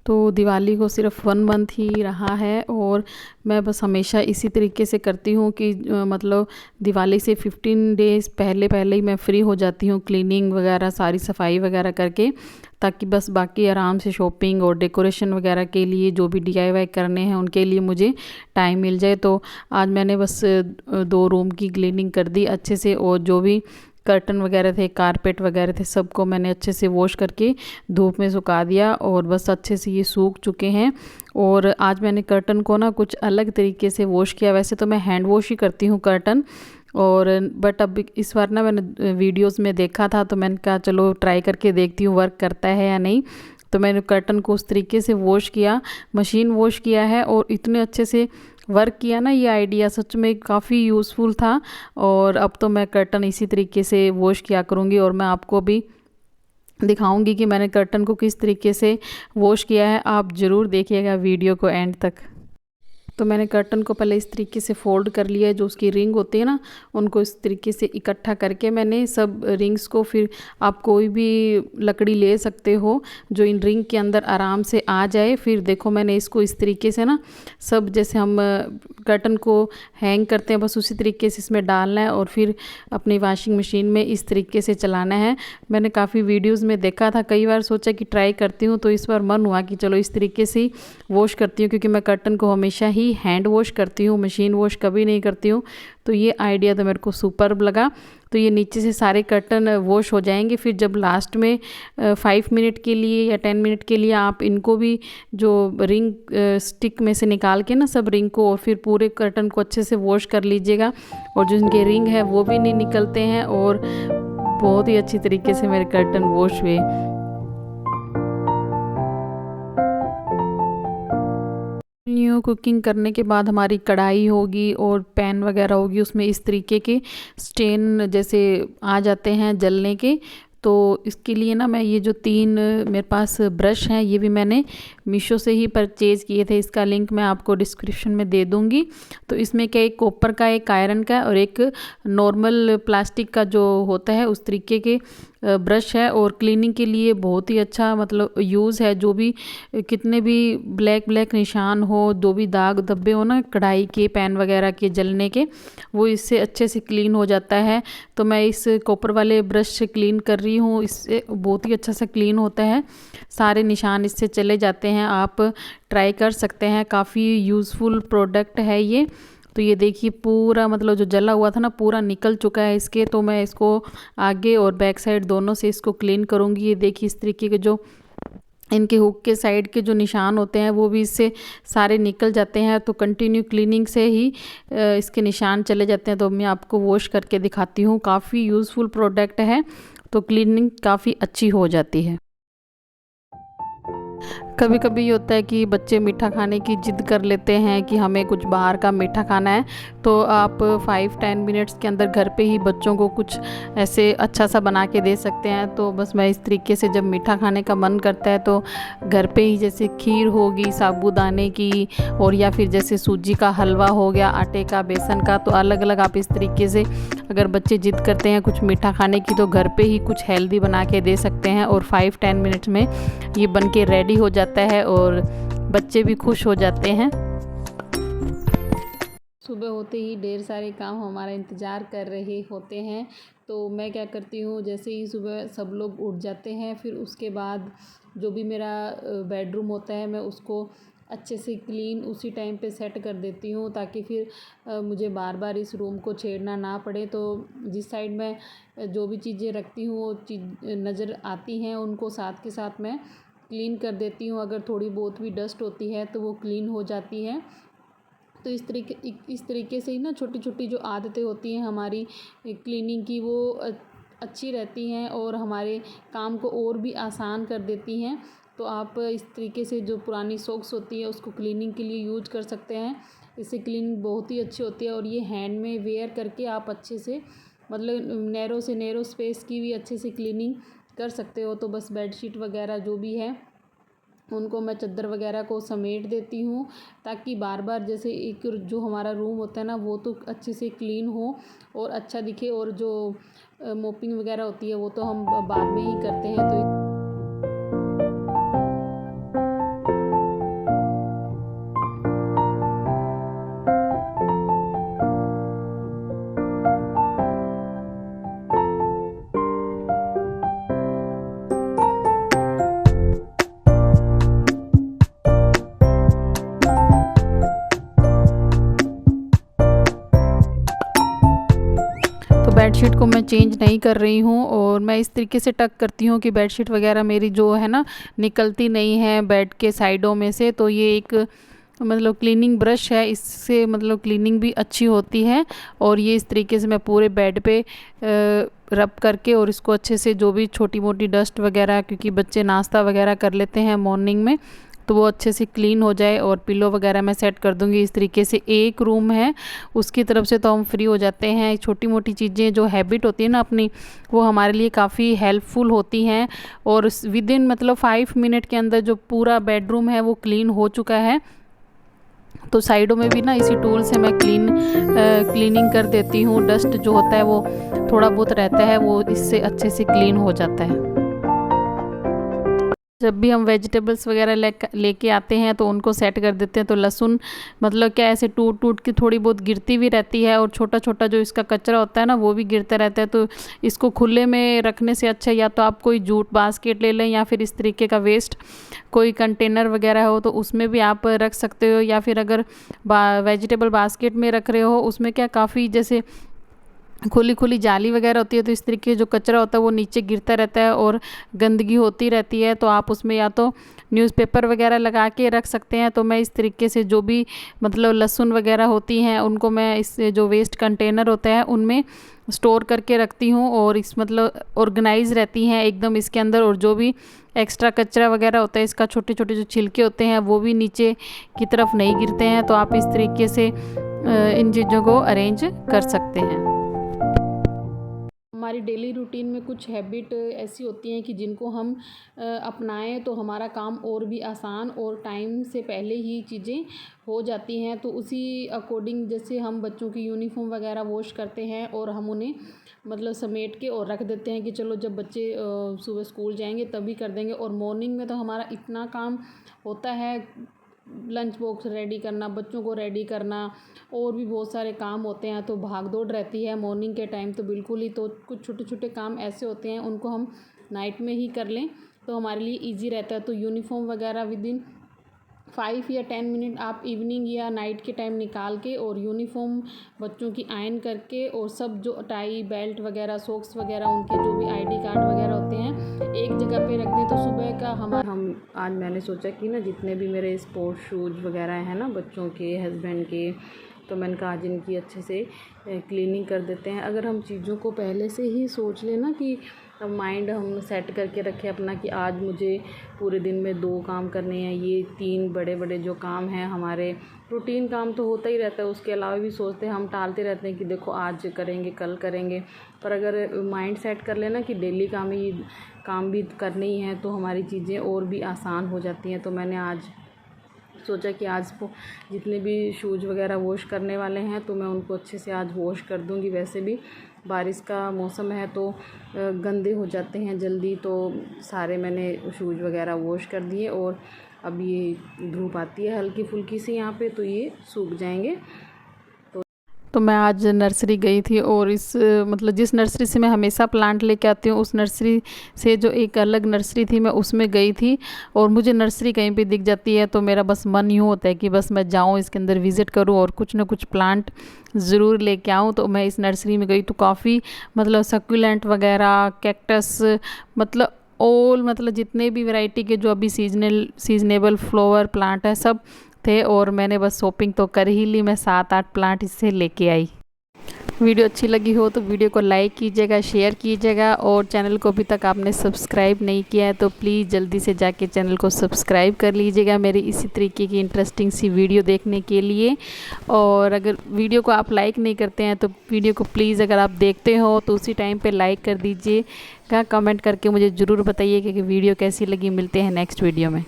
तो दिवाली को सिर्फ 1 मंथ ही रहा है और मैं बस हमेशा इसी तरीके से करती हूँ कि मतलब दिवाली से 15 डेज़ पहले पहले ही मैं फ्री हो जाती हूँ क्लीनिंग वगैरह सारी सफाई वगैरह करके, ताकि बस बाकी आराम से शॉपिंग और डेकोरेशन वगैरह के लिए जो भी डीआईवाई करने हैं उनके लिए मुझे टाइम मिल जाए। तो आज मैंने बस 2 रूम की क्लीनिंग कर दी अच्छे से, और जो भी कर्टन वगैरह थे, कारपेट वगैरह थे, सबको मैंने अच्छे से वॉश करके धूप में सुखा दिया और बस अच्छे से ये सूख चुके हैं। और आज मैंने कर्टन को ना कुछ अलग तरीके से वॉश किया। वैसे तो मैं हैंड वॉश ही करती हूँ कर्टन, और बट अब इस बार ना मैंने वीडियोस में देखा था तो मैंने कहा चलो ट्राई करके देखती हूँ वर्क करता है या नहीं। तो मैंने कर्टन को उस तरीके से वॉश किया, मशीन वॉश किया है, और इतने अच्छे से वर्क किया ना, ये आइडिया सच में काफ़ी यूज़फुल था। और अब तो मैं कर्टन इसी तरीके से वॉश किया करूँगी, और मैं आपको भी दिखाऊंगी कि मैंने कर्टन को किस तरीके से वॉश किया है। आप ज़रूर देखिएगा वीडियो को एंड तक। तो मैंने कर्टन को पहले इस तरीके से फोल्ड कर लिया है, जो उसकी रिंग होती है ना उनको इस तरीके से इकट्ठा करके मैंने सब रिंग्स को, फिर आप कोई भी लकड़ी ले सकते हो जो इन रिंग के अंदर आराम से आ जाए। फिर देखो मैंने इसको इस तरीके से ना सब, जैसे हम कर्टन को हैंग करते हैं बस उसी तरीके से इसमें डालना है और फिर अपनी वॉशिंग मशीन में इस तरीके से चलाना है। मैंने काफ़ी वीडियोज़ में देखा था, कई बार सोचा कि ट्राई करती हूँ, तो इस बार मन हुआ कि चलो इस तरीके से वॉश करती हूँ, क्योंकि मैं कर्टन को हमेशा ही हैंड वॉश करती हूँ, मशीन वॉश कभी नहीं करती हूँ। तो ये आइडिया तो मेरे को सुपर्ब लगा। तो ये नीचे से सारे कर्टन वॉश हो जाएंगे, फिर जब लास्ट में 5 मिनट के लिए या 10 मिनट के लिए आप इनको भी जो रिंग स्टिक में से निकाल के ना सब रिंग को, और फिर पूरे कर्टन को अच्छे से वॉश कर लीजिएगा, और जो इनके रिंग है वो भी नहीं निकलते हैं, और बहुत ही अच्छी तरीके से मेरे कर्टन वॉश हुए। न्यू कुकिंग करने के बाद हमारी कढ़ाई होगी और पैन वगैरह होगी, उसमें इस तरीके के स्टेन जैसे आ जाते हैं जलने के। तो इसके लिए ना मैं ये जो 3 मेरे पास ब्रश हैं, ये भी मैंने मीशो से ही परचेज़ किए थे, इसका लिंक मैं आपको डिस्क्रिप्शन में दे दूँगी। तो इसमें क्या, एक कॉपर का, एक आयरन का और एक नॉर्मल प्लास्टिक का जो होता है उस तरीके के ब्रश है, और क्लीनिंग के लिए बहुत ही अच्छा मतलब यूज़ है। जो भी कितने भी ब्लैक ब्लैक निशान हो, जो भी दाग धब्बे हो ना कढ़ाई के, पैन वगैरह के जलने के, वो इससे अच्छे से क्लीन हो जाता है। तो मैं इस कॉपर वाले ब्रश से क्लीन कर रही हूँ, इससे बहुत ही अच्छा सा क्लीन होता है, सारे निशान इससे चले जाते हैं। आप ट्राई कर सकते हैं, काफ़ी यूज़फुल प्रोडक्ट है ये। तो ये देखिए पूरा मतलब जो जला हुआ था ना पूरा निकल चुका है इसके। तो मैं इसको आगे और बैक साइड दोनों से इसको क्लीन करूँगी। ये देखिए इस तरीके के जो इनके हुक के साइड के जो निशान होते हैं वो भी इससे सारे निकल जाते हैं। तो कंटिन्यू क्लीनिंग से ही इसके निशान चले जाते हैं। तो मैं आपको वॉश करके दिखाती हूँ, काफ़ी यूज़फुल प्रोडक्ट है, तो क्लीनिंग काफ़ी अच्छी हो जाती है। कभी कभी ये होता है कि बच्चे मीठा खाने की जिद कर लेते हैं कि हमें कुछ बाहर का मीठा खाना है, तो आप 5-10 मिनट्स के अंदर घर पे ही बच्चों को कुछ ऐसे अच्छा सा बना के दे सकते हैं। तो बस मैं इस तरीके से जब मीठा खाने का मन करता है तो घर पे ही, जैसे खीर होगी साबूदाने की, और या फिर जैसे सूजी का हलवा हो गया, आटे का, बेसन का, तो अलग अलग आप इस तरीके से अगर बच्चे जिद करते हैं कुछ मीठा खाने की तो घर पे ही कुछ हेल्दी बना के दे सकते हैं, और 5-10 मिनट्स में ये बन के रेडी हो जाता है और बच्चे भी खुश हो जाते हैं। सुबह होते ही ढेर सारे काम हमारा इंतज़ार कर रहे होते हैं। तो मैं क्या करती हूँ, जैसे ही सुबह सब लोग उठ जाते हैं, फिर उसके बाद जो भी मेरा बेडरूम होता है मैं उसको अच्छे से क्लीन उसी टाइम पे सेट कर देती हूँ, ताकि फिर मुझे बार बार इस रूम को छेड़ना ना पड़े। तो जिस साइड मैं जो भी चीज़ें रखती हूँ वो चीज़ नज़र आती हैं, उनको साथ के साथ मैं क्लीन कर देती हूँ। अगर थोड़ी बहुत भी डस्ट होती है तो वो क्लीन हो जाती है। तो इस तरीके से ही ना छोटी छोटी जो आदतें होती हैं हमारी क्लीनिंग की, वो अच्छी रहती हैं और हमारे काम को और भी आसान कर देती हैं। तो आप इस तरीके से जो पुरानी सॉक्स होती है उसको क्लीनिंग के लिए यूज कर सकते हैं। इससे क्लीनिंग बहुत ही अच्छी होती है, और ये हैंड में वेयर करके आप अच्छे से मतलब नैरो से नैरो स्पेस की भी अच्छे से क्लीनिंग कर सकते हो। तो बस बेडशीट वगैरह जो भी है उनको मैं चद्दर वगैरह को समेट देती हूँ, ताकि बार बार जैसे एक जो हमारा रूम होता है ना वो तो अच्छे से क्लीन हो और अच्छा दिखे, और जो मोपिंग वगैरह होती है वो तो हम बाद में ही करते हैं। तो बेडशीट को मैं चेंज नहीं कर रही हूँ और मैं इस तरीके से टक करती हूँ कि बेडशीट वगैरह मेरी जो है ना निकलती नहीं है बेड के साइडों में से। तो ये एक मतलब क्लीनिंग ब्रश है, इससे मतलब क्लीनिंग भी अच्छी होती है। और ये इस तरीके से मैं पूरे बेड पे रब करके और इसको अच्छे से जो भी छोटी मोटी डस्ट वगैरह, क्योंकि बच्चे नाश्ता वगैरह कर लेते हैं मॉर्निंग में, तो वो अच्छे से क्लीन हो जाए। और पिलो वगैरह मैं सेट कर दूंगी। इस तरीके से एक रूम है उसकी तरफ से तो हम फ्री हो जाते हैं। छोटी मोटी चीज़ें जो हैबिट होती है ना अपनी, वो हमारे लिए काफ़ी हेल्पफुल होती हैं। और विद इन मतलब 5 मिनट के अंदर जो पूरा बेडरूम है वो क्लीन हो चुका है। तो साइडों में भी ना इसी टूल से मैं क्लीनिंग कर देती हूँ। डस्ट जो होता है वो थोड़ा बहुत रहता है, वो इससे अच्छे से क्लीन हो जाता है। जब भी हम वेजिटेबल्स वगैरह लेके आते हैं तो उनको सेट कर देते हैं। तो लहसुन मतलब क्या ऐसे टूट टूट के थोड़ी बहुत गिरती भी रहती है और छोटा छोटा जो इसका कचरा होता है ना वो भी गिरता रहता है। तो इसको खुले में रखने से अच्छा या तो आप कोई जूट बास्केट ले लें या फिर इस तरीके का वेस्ट कोई कंटेनर वगैरह हो तो उसमें भी आप रख सकते हो। या फिर अगर वेजिटेबल बास्केट में रख रहे हो उसमें क्या काफ़ी जैसे खुली खुली जाली वगैरह होती है, तो इस तरीके जो कचरा होता है वो नीचे गिरता रहता है और गंदगी होती रहती है। तो आप उसमें या तो न्यूज़पेपर वगैरह लगा के रख सकते हैं। तो मैं इस तरीके से जो भी मतलब लहसुन वगैरह होती हैं उनको मैं इस जो वेस्ट कंटेनर होता है उनमें स्टोर करके रखती हूँ और इस मतलब ऑर्गेनाइज रहती हैं एकदम इसके अंदर। और जो भी एक्स्ट्रा कचरा वगैरह होता है इसका, छोटे छोटे जो छिलके होते हैं वो भी नीचे की तरफ नहीं गिरते हैं। तो आप इस तरीके से इन चीज़ों को अरेंज कर सकते हैं। हमारी डेली रूटीन में कुछ हैबिट ऐसी होती हैं कि जिनको हम अपनाएं तो हमारा काम और भी आसान और टाइम से पहले ही चीज़ें हो जाती हैं। तो उसी अकॉर्डिंग जैसे हम बच्चों की यूनिफॉर्म वगैरह वॉश करते हैं और हम उन्हें मतलब समेट के और रख देते हैं कि चलो जब बच्चे सुबह स्कूल जाएंगे तभी कर देंगे। और मॉर्निंग में तो हमारा इतना काम होता है, लंच बॉक्स रेडी करना, बच्चों को रेडी करना और भी बहुत सारे काम होते हैं। तो भाग दौड़ रहती है मॉर्निंग के टाइम तो बिल्कुल ही। तो कुछ छोटे छोटे काम ऐसे होते हैं उनको हम नाइट में ही कर लें तो हमारे लिए इजी रहता है। तो यूनिफॉर्म वगैरह विद इन 5 या 10 मिनट आप इवनिंग या नाइट के टाइम निकाल के और यूनिफॉर्म बच्चों की आयरन करके और सब जो टाई बेल्ट वगैरह सॉक्स वगैरह उनके जो भी ID कार्ड वगैरह होते हैं एक जगह पे रख दें। तो सुबह का हम आज मैंने सोचा कि ना जितने भी मेरे स्पोर्ट्स शूज़ वगैरह हैं ना बच्चों के, हस्बैंड के, तो मैंने कहा आज इनकी अच्छे से क्लीनिंग कर देते हैं। अगर हम चीज़ों को पहले से ही सोच लें ना कि माइंड हम सेट करके रखें अपना कि आज मुझे पूरे दिन में 2 काम करने हैं, ये 3 बड़े बड़े जो काम हैं हमारे रूटीन काम तो होता ही रहता है, उसके अलावा भी सोचते हैं हम, टालते रहते हैं कि देखो आज करेंगे कल करेंगे। पर अगर माइंड सेट कर लेना कि डेली काम भी करने ही हैं तो हमारी चीज़ें और भी आसान हो जाती हैं। तो मैंने आज सोचा कि आज जितने भी शूज़ वगैरह वॉश करने वाले हैं तो मैं उनको अच्छे से आज वॉश कर दूंगी। वैसे भी बारिश का मौसम है तो गंदे हो जाते हैं जल्दी, तो सारे मैंने शूज़ वगैरह वॉश कर दिए। और अब ये धूप आती है हल्की फुल्की सी यहाँ पे तो ये सूख जाएंगे। तो मैं आज नर्सरी गई थी और इस मतलब जिस नर्सरी से मैं हमेशा प्लांट लेके आती हूँ उस नर्सरी से जो एक अलग नर्सरी थी मैं उसमें गई थी। और मुझे नर्सरी कहीं पे दिख जाती है तो मेरा बस मन यूँ होता है कि बस मैं जाऊँ इसके अंदर विज़िट करूँ और कुछ ना कुछ प्लांट ज़रूर लेके आऊँ। तो मैं इस नर्सरी में गई तो काफ़ी मतलब सक्यूलेंट वगैरह, कैक्टस, मतलब ऑल मतलब जितने भी वैरायटी के जो अभी सीजनेबल फ्लावर प्लांट है सब थे। और मैंने बस शॉपिंग तो कर ही ली, मैं 7-8 प्लांट इससे लेके आई। वीडियो अच्छी लगी हो तो वीडियो को लाइक कीजिएगा, शेयर कीजिएगा और चैनल को अभी तक आपने सब्सक्राइब नहीं किया है तो प्लीज़ जल्दी से जाके चैनल को सब्सक्राइब कर लीजिएगा मेरी इसी तरीके की इंटरेस्टिंग सी वीडियो देखने के लिए। और अगर वीडियो को आप लाइक नहीं करते हैं तो वीडियो को प्लीज़ अगर आप देखते हो तो उसी टाइम पर लाइक कर दीजिएगा। कमेंट करके मुझे ज़रूर बताइए कि वीडियो कैसी लगी। मिलते हैं नेक्स्ट वीडियो में।